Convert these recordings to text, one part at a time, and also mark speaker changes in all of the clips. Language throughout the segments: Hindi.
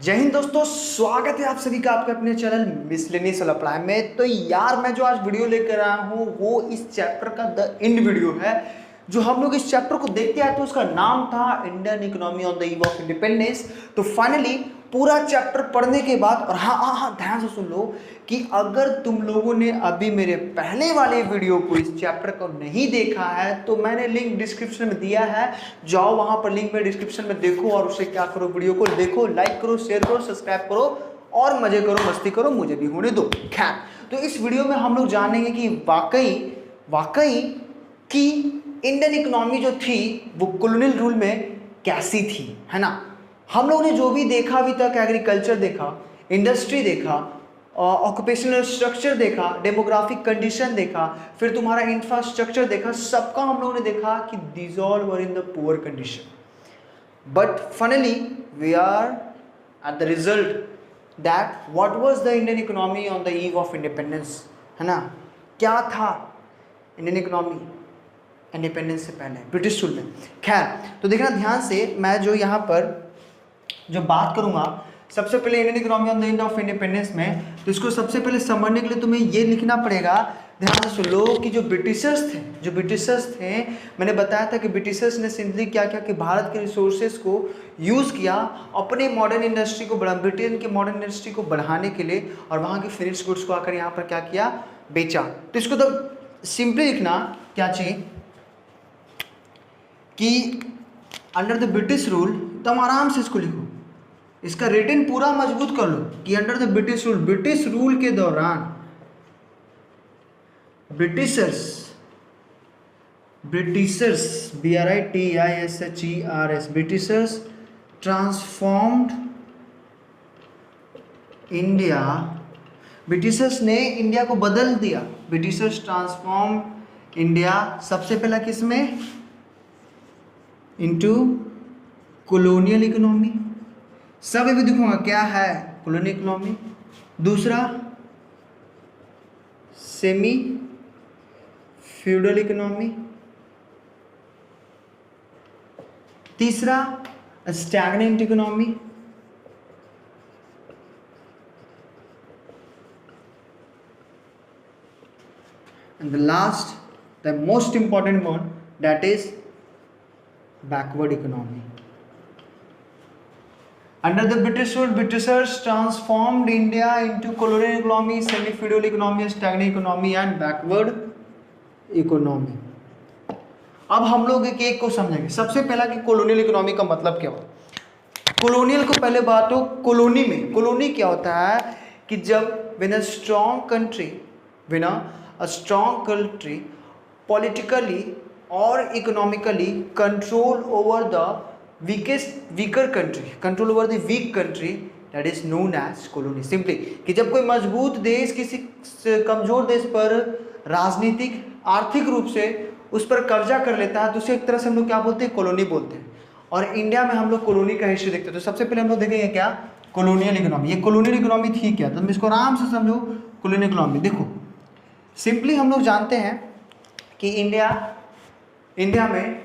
Speaker 1: जय हिंद दोस्तों, स्वागत है आप सभी का आपके अपने चैनल मिसलेनियस अप्लाई में। तो यार मैं जो आज वीडियो लेकर आया हूँ वो इस चैप्टर का द एंड वीडियो है। जो हम लोग इस चैप्टर को देखते आए तो उसका नाम था Indian economy on the eve of independence. तो फाइनली पूरा चैप्टर पढ़ने के बाद, और हाँ ध्यान से सुन लो कि अगर तुम लोगों ने अभी मेरे पहले वाले वीडियो को इस चैप्टर को नहीं देखा है तो मैंने लिंक डिस्क्रिप्शन में दिया है, जाओ वहां पर लिंक में डिस्क्रिप्शन में देखो और उसे क्या करो, वीडियो को देखो, लाइक करो, शेयर करो, सब्सक्राइब करो और मजे करो, मस्ती करो, मुझे भी होने दो। खैर, तो इस वीडियो में हम लोग जानेंगे कि वाकई कि इंडियन इकोनॉमी जो थी वो कॉलोनियल रूल में कैसी थी, है ना। हम लोगों ने जो भी देखा अभी तक, एग्रीकल्चर देखा, इंडस्ट्री देखा, ऑक्यूपेशनल स्ट्रक्चर देखा, डेमोग्राफिक कंडीशन देखा, फिर तुम्हारा इंफ्रास्ट्रक्चर देखा, सबका हम लोगों ने देखा कि these all were in the poor condition. But finally we are at the result that what was the Indian economy on the eve of independence, है ना। क्या था इंडियन इकोनॉमी इंडिपेंडेंस से पहले ब्रिटिश रूल में। खैर, तो देखना ध्यान से, मैं जो यहाँ पर जो बात करूंगा सबसे पहले Indian economy on the end of independence में, तो इसको सबसे पहले समझने के लिए तुम्हें ये लिखना पड़ेगा। ध्यान से सुन लो कि जो ब्रिटिशर्स थे, मैंने बताया था कि ब्रिटिशर्स ने सिंपली क्या किया कि भारत के रिसोर्सेज को यूज़ किया अपने मॉडर्न इंडस्ट्री को ब्रिटेन के मॉडर्न इंडस्ट्री को बढ़ाने के लिए, और वहाँ के फिनिश गुड्स को आकर यहाँ पर क्या किया, बेचा। तो इसको तो सिंपली लिखना क्या चाहिए कि अंडर द ब्रिटिश रूल, तुम आराम से इसको लिखो, इसका रिटन पूरा मजबूत कर लो कि अंडर द ब्रिटिश रूल के दौरान Britishers Britishers transformed India. Britishers ने इंडिया को बदल दिया। ब्रिटिशर्स ट्रांसफॉर्म्ड इंडिया सबसे पहला किसमें, इनटू कॉलोनियल इकोनॉमी। सब अभी दिखूंगा क्या है कॉलोनियल इकोनॉमी। दूसरा सेमी फ्यूडल इकोनॉमी। तीसरा stagnant economy. And the last, the most important one, that is backward economy. Under the British rule, Britishers transformed India into colonial economy, semi-feudal economy, stagnant economy and backward economy. अब हम लोग एक एक को समझेंगे। सबसे पहला कि कॉलोनियल इकोनॉमी का मतलब क्या होता है। कॉलोनियल को पहले बात हो, कॉलोनी में, कॉलोनी क्या होता है कि जब when a strong country politically or economically control over the weaker country that is known as colony। Simply कि जब कोई मजबूत देश किसी कमजोर देश पर राजनीतिक आर्थिक रूप से उस पर कब्जा कर लेता है तो उसे एक तरह से हम लोग क्या बोलते हैं, कॉलोनी बोलते हैं। और इंडिया में हम लोग कॉलोनी का हिस्ट्री देखते हैं। तो सबसे पहले हम लोग देखेंगे क्या, कॉलोनियल इकोनॉमी। ये कॉलोनियल इकोनॉमी थी क्या, तो तुम इसको आराम से समझो। कॉलोनियल इकोनॉमी देखो, सिंपली हम लोग जानते हैं कि इंडिया में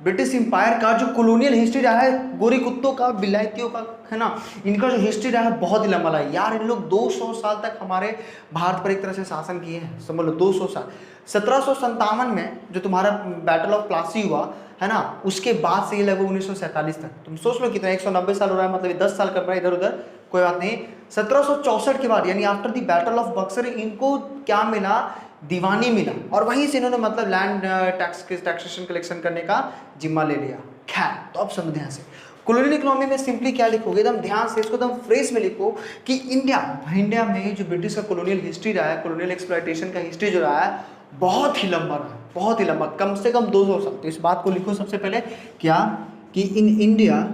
Speaker 1: ब्रिटिश एम्पायर का जो कॉलोनियल हिस्ट्री रहा है, गोरी कुत्तों का, बिलायतियों का, है ना, इनका जो हिस्ट्री रहा है बहुत ही लंबा रहा है यार। इन लोग 200 साल तक हमारे भारत पर एक तरह से शासन किए हैं, समझ लो 200 साल। 1757 में जो तुम्हारा बैटल ऑफ प्लासी हुआ है ना, उसके बाद से ये लगभग 1947 तक, तुम सोच लो कितना, 190 साल हो रहा है, मतलब 10 साल कर रहा है इधर उधर, कोई बात नहीं। 1764 के बाद यानी after the battle of Buxar इनको क्या मिला, दीवानी मिला, और वहीं से इन्होंने मतलब लैंड टैक्सेशन कलेक्शन करने का जिम्मा ले लिया। खैर, तो अब समझ ध्यान से कॉलोनियल इकोनॉमी में सिंपली क्या लिखोगे, एकदम ध्यान से इसको एकदम फ्रेश में लिखो कि इंडिया में जो ब्रिटिश का कॉलोनियल हिस्ट्री रहा है, कॉलोनियल एक्सप्लॉयटेशन का हिस्ट्री जो रहा है बहुत ही लंबा रहा है, बहुत ही लंबा, कम से कम 200 साल। तो इस बात को लिखो सबसे पहले क्या कि in India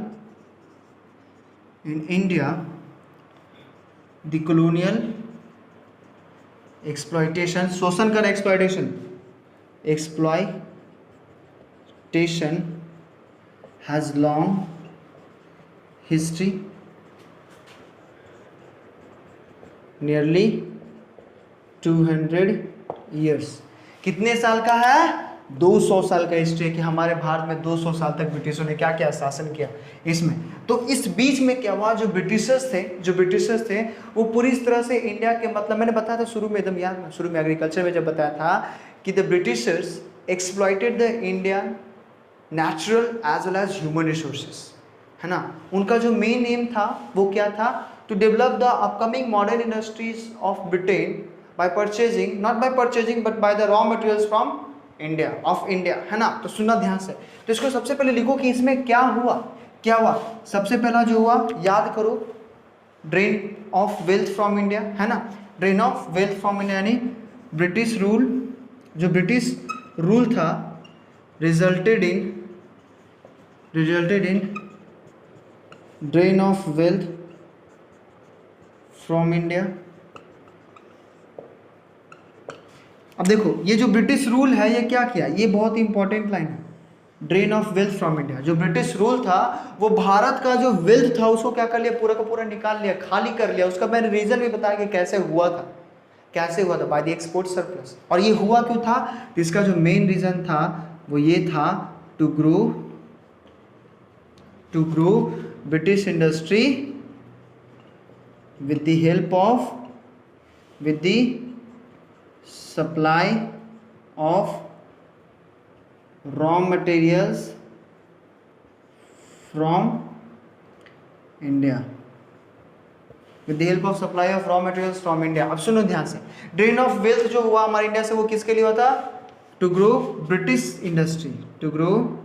Speaker 1: the colonial exploitation, शोषण कर, exploitation has long history, nearly 200 years। कितने साल का है, 200 साल का हिस्ट्री है कि हमारे भारत में 200 साल तक ब्रिटिशों ने क्या क्या शासन किया इसमें। तो इस बीच में क्या हुआ, जो ब्रिटिशर्स थे वो पूरी तरह से इंडिया के, मतलब मैंने बताया था शुरू में, एकदम याद ना, शुरू में एग्रीकल्चर में जब बताया था कि the Britishers exploited the India natural as well as human resources, है ना। उनका जो मेन एम था वो क्या था, to develop the upcoming modern industries of Britain by purchasing, not by purchasing but by the raw materials from India, of India, है ना। तो सुनना ध्यान से, तो इसको सबसे पहले लिखो कि इसमें क्या हुआ। सबसे पहला जो हुआ, याद करो, drain of wealth from India, है ना। Drain of wealth from India यानी ब्रिटिश रूल, जो ब्रिटिश रूल था resulted in drain of wealth from India. अब देखो ये जो ब्रिटिश रूल है ये क्या किया, ये बहुत ही इंपॉर्टेंट लाइन है, drain of wealth from India. जो ब्रिटिश रूल था वो भारत का जो वेल्थ था उसको क्या कर लिया, पूरा का पूरा निकाल लिया, खाली कर लिया। उसका मैंने रीजन भी बताया कि कैसे हुआ था बाय द एक्सपोर्ट सरप्लस। और ये हुआ क्यों था, इसका जो मेन रीजन था वो ये था, to grow British industry with the help of with the supply of raw materials from India, with the help of supply of raw materials from India। अब सुनो ध्यान से, ड्रेन ऑफ वेल्थ जो हुआ हमारे इंडिया से वो किसके लिए हुआ था, to grow British industry, to grow,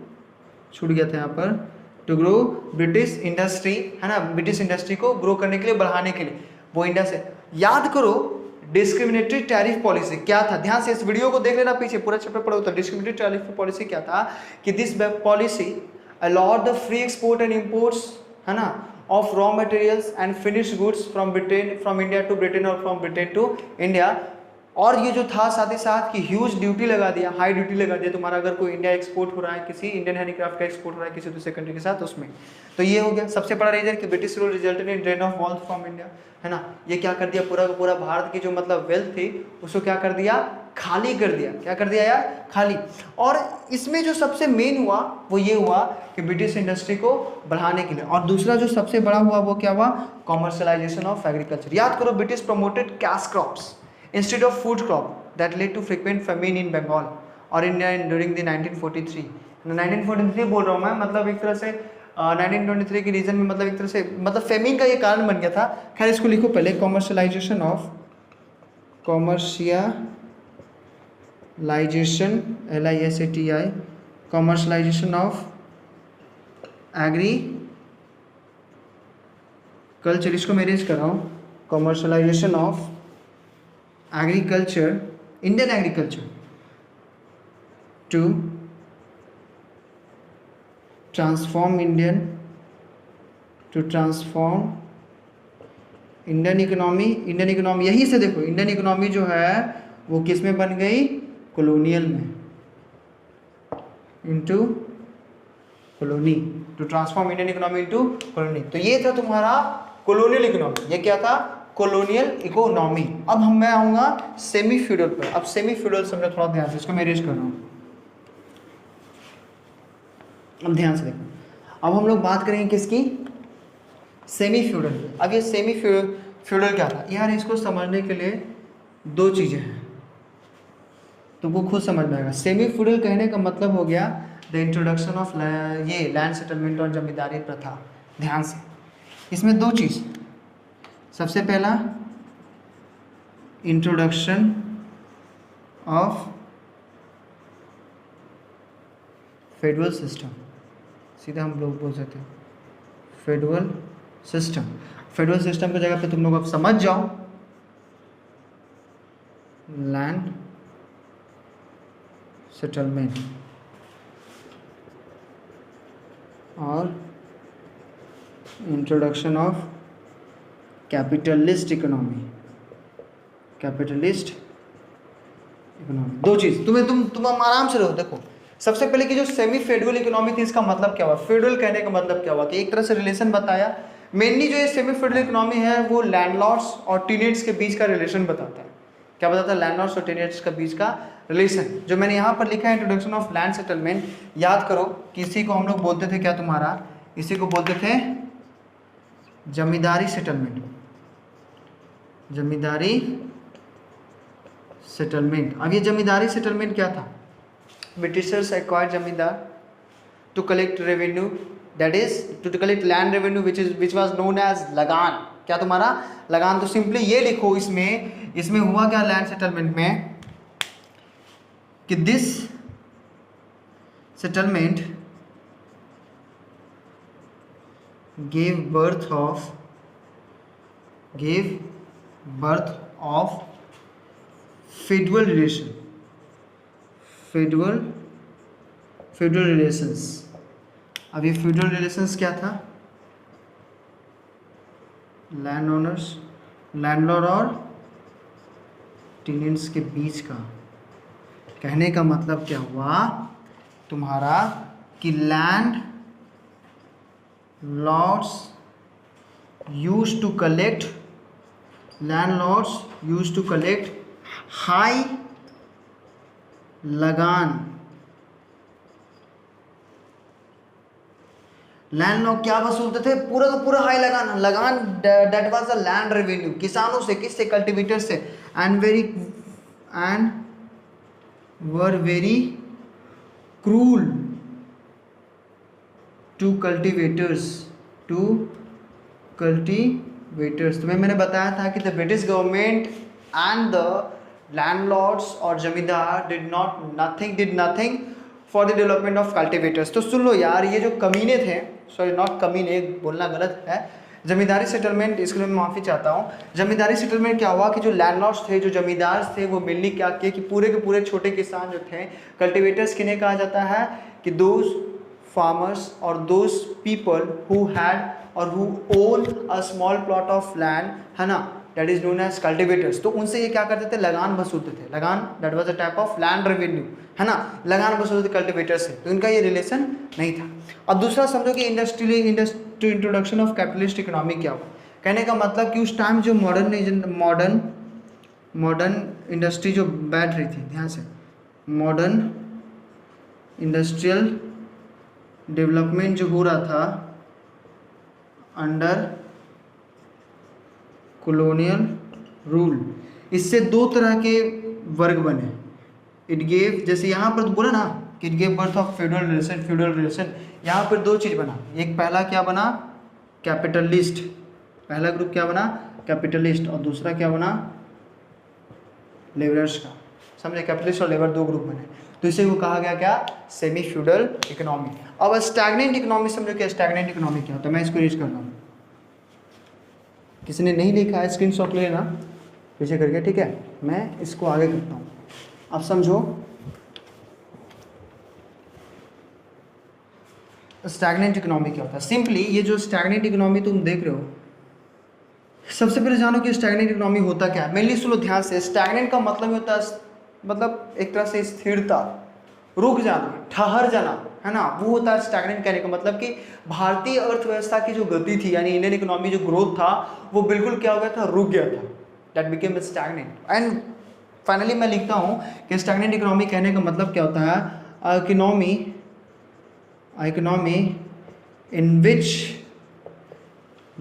Speaker 1: छूट गया था यहाँ पर, टू ग्रो ब्रिटिश इंडस्ट्री, है ना। ब्रिटिश इंडस्ट्री को ग्रो करने के लिए, बढ़ाने के लिए वो इंडिया से। याद करो डिस्क्रिमिनेटरी टैरिफ पॉलिसी क्या था, ध्यान से इस वीडियो को देख लेना, पीछे पूरा चैप्टर पढ़ो। तो डिस्क्रिमिनेटरी टैरिफ पॉलिसी क्या था कि this policy allowed the free export and imports, है ना, of raw materials and finished goods from India to Britain और फ्रॉम ब्रिटेन टू इंडिया। और ये जो था साथ ही साथ कि ह्यूज ड्यूटी लगा दिया, हाई ड्यूटी लगा दिया तुम्हारा, अगर कोई इंडिया एक्सपोर्ट हो रहा है, किसी इंडियन हैंडीक्राफ्ट का एक्सपोर्ट हो रहा है किसी दूसरे कंट्री के साथ उसमें। तो ये हो गया सबसे बड़ा रीजन कि British rule resulted in drain of wealth from India, है ना। ये क्या कर दिया, पूरा का पूरा भारत की जो मतलब वेल्थ थी उसको क्या कर दिया, खाली कर दिया। क्या कर दिया यार, खाली। और इसमें जो सबसे मेन हुआ वो ये हुआ कि ब्रिटिश इंडस्ट्री को बढ़ाने के लिए। और दूसरा जो सबसे बड़ा हुआ वो क्या हुआ, कॉमर्शलाइजेशन ऑफ एग्रीकल्चर। याद करो British promoted cash crops instead of food crop that led to frequent famine in Bengal और India during the 1943। 1943 बोल रहा हूँ मैं, मतलब एक तरह से 1923 के रीजन में, मतलब एक तरह से मतलब फेमिन का ये कारण बन गया था। खैर इसको लिखो पहले, commercialisation LISATI, commercialisation of agriculture, इसको मैं अरेंज कर रहा हूँ, commercialisation of agriculture, Indian agriculture to transform Indian economy। Indian economy यहीं से देखो, इंडियन इकोनॉमी जो है वो किस में बन गई, कॉलोनियल में, into colony, to transform Indian economy into colony. तो ये था तुम्हारा कॉलोनियल इकोनॉमी, ये क्या था, कॉलोनियल इकोनॉमी। अब मैं आऊंगा सेमी फ्यूडल पर। अब सेमी फ्यूडल समझो थोड़ा ध्यान से, इसको मैं अरेंज कर रहा हूँ। अब ध्यान से देखो, अब हम लोग बात करेंगे किसकी, सेमी फ्यूडल। अब ये सेमी फ्यूडल क्या था यार, इसको समझने के लिए दो चीजें हैं, तो वो खुद समझ में आएगा। सेमी फ्यूडल कहने का मतलब हो गया द इंट्रोडक्शन ऑफ ये लैंड सेटलमेंट और जमींदारी प्रथा। ध्यान से, इसमें दो चीज, सबसे पहला इंट्रोडक्शन ऑफ फेडरल सिस्टम, सीधा हम लोग बोल सकते हैं फेडरल सिस्टम। फेडरल सिस्टम की जगह पे तुम लोग अब समझ जाओ लैंड सेटलमेंट और इंट्रोडक्शन ऑफ कैपिटलिस्ट इकोनॉमी। दो चीज तुम आराम से रहो। देखो सबसे पहले कि जो सेमी फेडरल इकोनॉमी थी, इसका मतलब क्या हुआ, फेडरल कहने का मतलब क्या हुआ कि एक तरह से रिलेशन बताया। मेनली जो ये सेमी फेडरल इकोनॉमी है वो लैंडलॉर्ड्स और टीनेट्स के बीच का रिलेशन बताता है। क्या बताता है? लैंडलॉर्ड्स और टेनेंट्स का बीच का रिलेशन। जो मैंने यहाँ पर लिखा है इंट्रोडक्शन ऑफ लैंड सेटलमेंट, याद करो कि इसी को हम लोग बोलते थे क्या तुम्हारा, इसी को बोलते थे जमींदारी सेटलमेंट। जमींदारी सेटलमेंट। अब ये जमींदारी सेटलमेंट क्या था? Britishers acquired zamindar to collect revenue, that is to collect land revenue which was known as lagaan. क्या तुम्हारा? लगान। तो सिंपली ये लिखो इसमें हुआ क्या लैंड सेटलमेंट में कि this settlement gave birth of feudal relations। अब ये feudal relations क्या था? लैंड ओनर्स, लैंडलॉर्ड और टेनेंट्स के बीच का। कहने का मतलब क्या हुआ तुम्हारा कि landlords used to collect high lagaan. Landlord क्या वसूलते थे? पूरा का पूरा high lagaan that was the land revenue. किसानों से, किससे? कल्टीवेटर से। And were very cruel to cultivators. तुम्हें मैंने बताया था कि the British government and the landlords और zamindar did nothing for the development of cultivators. तो सुन लो यार, ये जो कमीने थे, सॉरी नॉट कमीने, बोलना गलत है, जमींदारी सेटलमेंट, इसके लिए मैं माफ़ी चाहता हूँ। जमींदारी सेटलमेंट क्या हुआ कि जो लैंडलॉर्ड्स थे, जो जमींदार थे, वो मिलने क्या किए कि पूरे के पूरे छोटे किसान जो थे, कल्टीवेटर्स किन्हें कहा जाता है कि those farmers or those people who had or who own a small plot of land, है ना, that is known as cultivators। तो उनसे ये क्या करते थे? लगान वसूलते थे। लगान that was a type of land revenue, है ना, लगान वसूलते थे कल्टीवेटर से। तो इनका ये रिलेशन नहीं था। अब दूसरा समझो कि इंट्रोडक्शन ऑफ कैपिटलिस्ट इकोनॉमी क्या हुआ। कहने का मतलब कि उस टाइम जो मॉडर्न इंडस्ट्री जो बैठ रही थी, ध्यान से, मॉडर्न इंडस्ट्रियल डेवलपमेंट जो हो रहा था अंडर कॉलोनियल रूल, इससे दो तरह के वर्ग बने। इट गेव, जैसे यहाँ पर बोला ना कि it gave birth of feudal relation, यहाँ पर दो चीज़ बना। एक पहला क्या बना? कैपिटलिस्ट। पहला ग्रुप क्या बना? कैपिटलिस्ट। और दूसरा क्या बना? लेबरर्स का। समझे? कैपिटलिस्ट और लेबर दो ग्रुप बने। तो इसे वो कहा गया क्या? Semi feudal economy. अब स्टैग्नेंट इकोनॉमी समझो क्या? स्टैग्नेंट इकोनॉमी क्या होता है? मैं इसको रीड करता हूँ। किसी ने नहीं लिखा है स्क्रीनशॉट ले लेना पीछे करके, ठीक है? मैं इसको आगे करता हूँ, अब समझो। स्टैग्नेंट इकोनॉमी क्या होता है? सिंपली ये जो स्टैग्नेंट इकोनॉमी तुम देख रहे हो, सबसे पहले जानो कि स्टैग्नेंट इकोनॉमी होता क्या है। मेनली सुनो ध्यान से। स्टैग्नेंट का मतलब होता है, मतलब एक तरह से स्थिरता, रुक जाना, ठहर जाना, है ना, वो होता है स्टैग्नेंट। कहने का मतलब कि भारतीय अर्थव्यवस्था की जो गति थी, यानी इंडियन इकोनॉमी जो ग्रोथ था, वो बिल्कुल क्या हो गया था? रुक गया था। That became stagnant. And finally मैं लिखता हूँ कि स्टैग्नेंट इकोनॉमी कहने का मतलब क्या होता है? Economy in which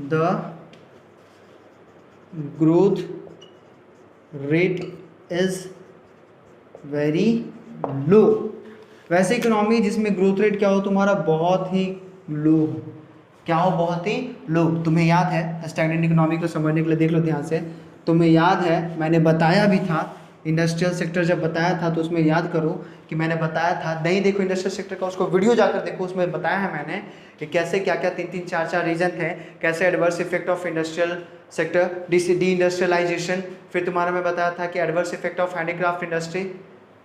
Speaker 1: the growth rate is very low. वैसे इकोनॉमी जिसमें ग्रोथ रेट क्या हो तुम्हारा? बहुत ही लो हो। क्या हो? बहुत ही लो। तुम्हें याद है स्टैग्नेंट इकोनॉमी को समझने के लिए देख लो ध्यान से। तुम्हें याद है मैंने बताया भी था, इंडस्ट्रियल सेक्टर जब बताया था तो उसमें याद करो कि मैंने बताया था, नहीं देखो इंडस्ट्रियल सेक्टर का उसको वीडियो जाकर देखो, उसमें बताया है मैंने कि कैसे क्या क्या 3-3, 4-4 रीजन थे, कैसे adverse effect of industrial sector, deindustrialization, फिर तुम्हारा मैं बताया था कि adverse effect of handicraft industry,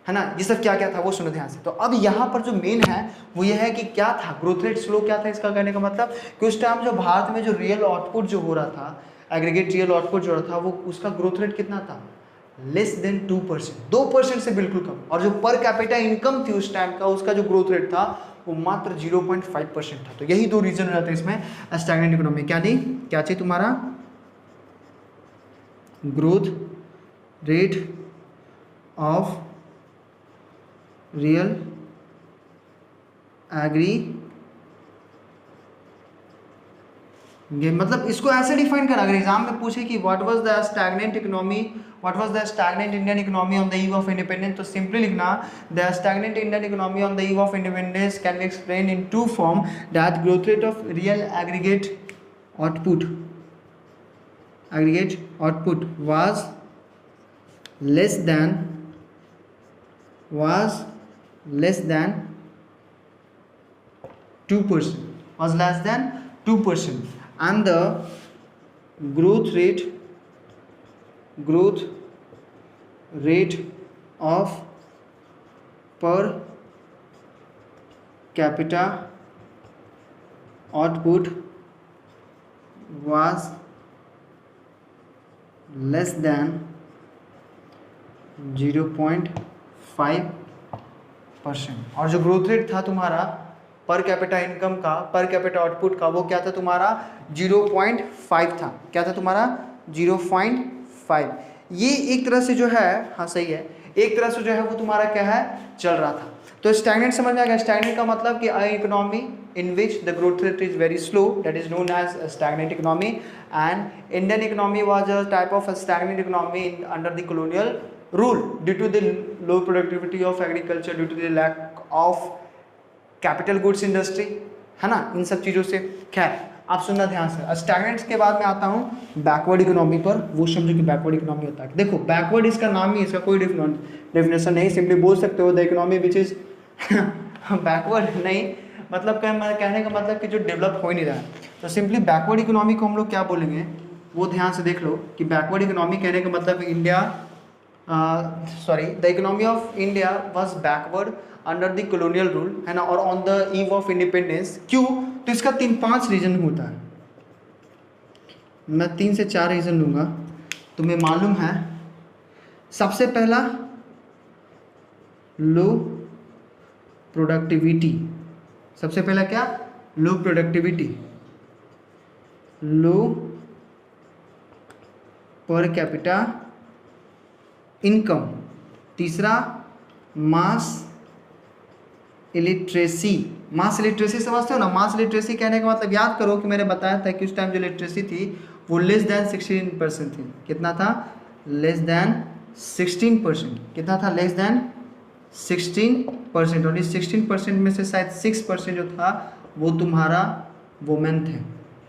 Speaker 1: है ना, ये सब क्या क्या था वो सुनो ध्यान से। तो अब यहाँ पर जो मेन है वो ये है कि क्या था? ग्रोथ रेट स्लो क्या था? इसका कहने का मतलब कि उस टाइम जो भारत में जो रियल आउटपुट जो हो रहा था, एग्रीगेट रियल आउटपुट जो हो रहा था, वो उसका ग्रोथ रेट कितना था? लेस देन 2%, 2% से बिल्कुल कम। और जो पर कैपिटा इनकम थी उस टाइम का, उसका जो ग्रोथ रेट था वो मात्र 0.5% था। तो यही दो रीजन हो जाते हैं इसमें स्टैग्नेंट इकोनॉमी। क्या नहीं, क्या चाहिए तुम्हारा? Growth rate of real agri मतलब इसको ऐसे डिफाइन करा, अगर एग्जाम में पूछे कि what was the stagnant economy, what was the stagnant Indian economy on the eve of independence, तो सिंपली लिखना the stagnant Indian economy on the eve of independence can be explain in two form, that growth rate of real aggregate output was less than 2%, and the growth rate of per capita output was less than 0.5%, और जो ग्रोथ रेट था तुम्हारा पर कैपिटा इनकम का, पर कैपिटा आउटपुट का, वो क्या था तुम्हारा 0.5 था। क्या था तुम्हारा 0.5। ये एक तरह से जो है, हाँ सही है, एक तरह से जो है वो तुम्हारा क्या है चल रहा था। तो स्टैग्नेंट समझ में आ गया। स्टैग्नेंट का मतलब कि अ economy in which the growth rate is very slow, that is known as a stagnant economy, and Indian economy was a type of a stagnant economy under the colonial rule due to the low productivity of agriculture, due to the lack of capital goods industry, है ना, इन सब चीज़ों से। खैर आप सुनना ध्यान से। स्टैग्नेंट्स के बाद मैं आता हूँ बैकवर्ड इकोनॉमी पर। वो समझो कि बैकवर्ड इकोनॉमी होता है। देखो बैकवर्ड इसका नाम ही, इसका कोई डेफिनेशन नहीं, सिंपली बोल सकते हो the economy which is backward नहीं, मतलब कहने का मतलब कि जो डेवलप हो ही नहीं रहा है। तो सिंपली बैकवर्ड इकोनॉमी को हम लोग क्या बोलेंगे वो ध्यान से देख लो कि बैकवर्ड इकोनॉमी कहने का मतलब India the economy of India was backward under the colonial rule, है ना, और on the eve of independence. क्यों? तो इसका 3-5 रीजन होता है। मैं 3 से 4 रीजन लूँगा, तुम्हें मालूम है। सबसे पहला लो प्रोडक्टिविटी। सबसे पहला क्या? लो प्रोडक्टिविटी, लो पर कैपिटा इनकम। तीसरा मास इलिटरेसी। मास इलिटरेसी समझते हो ना? मास इलिटरेसी कहने का मतलब याद करो कि मैंने बताया था कि उस टाइम जो लिटरेसी थी वो लेस देन 16% थी। कितना था? Less than 16%। कितना था? Less than 16%। और इस 16% में से शायद 6% जो था वो तुम्हारा वुमेन थे।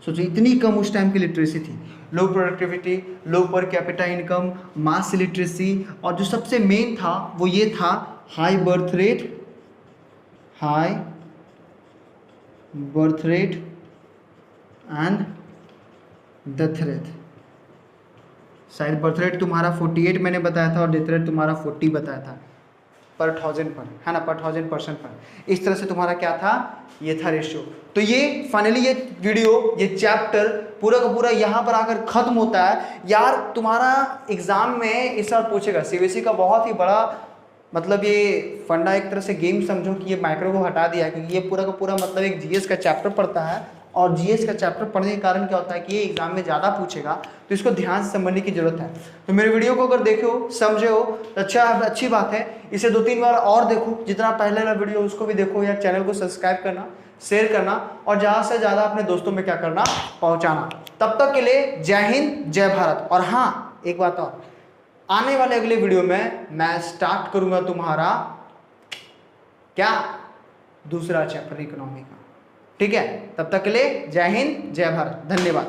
Speaker 1: सोचो इतनी कम उस टाइम की लिटरेसी थी। लो प्रोडक्टिविटी, लो पर कैपिटा इनकम, मास लिटरेसी, और जो सबसे मेन था वो ये था high birth rate and death rate. शायद बर्थ रेट तुम्हारा 48 मैंने बताया था और डेथ रेट तुम्हारा 40 बताया था पर 1000 पर, है ना, पर 1000% पर। इस तरह से तुम्हारा क्या था? ये था रेशियो। तो ये फाइनली ये वीडियो, ये चैप्टर पूरा का पूरा यहाँ पर आकर खत्म होता है। यार तुम्हारा एग्जाम में इस साल पूछेगा, सीबीएसई का बहुत ही बड़ा मतलब ये फंडा, एक तरह से गेम समझो कि ये माइक्रो को हटा दिया है, क्योंकि ये पूरा का पूरा मतलब एक जीएस का चैप्टर पढ़ता है। और जीएस का चैप्टर पढ़ने के कारण क्या होता है कि ये एग्जाम में ज़्यादा पूछेगा, तो इसको ध्यान से समझने की जरूरत है। तो मेरे वीडियो को अगर देखे हो, समझे हो तो अच्छी बात है। इसे 2-3 बार और देखो, जितना पहले वाला वीडियो उसको भी देखो, या चैनल को सब्सक्राइब करना, शेयर करना, और ज़्यादा से ज़्यादा अपने दोस्तों में क्या करना, पहुँचाना। तब तक के लिए जय हिंद, जय भारत। और हाँ एक बात और, आने वाले अगले वीडियो में मैं स्टार्ट करूँगा तुम्हारा क्या, दूसरा चैप्टर इकोनॉमी का। ठीक है, तब तक के लिए जय हिंद, जय भारत, धन्यवाद।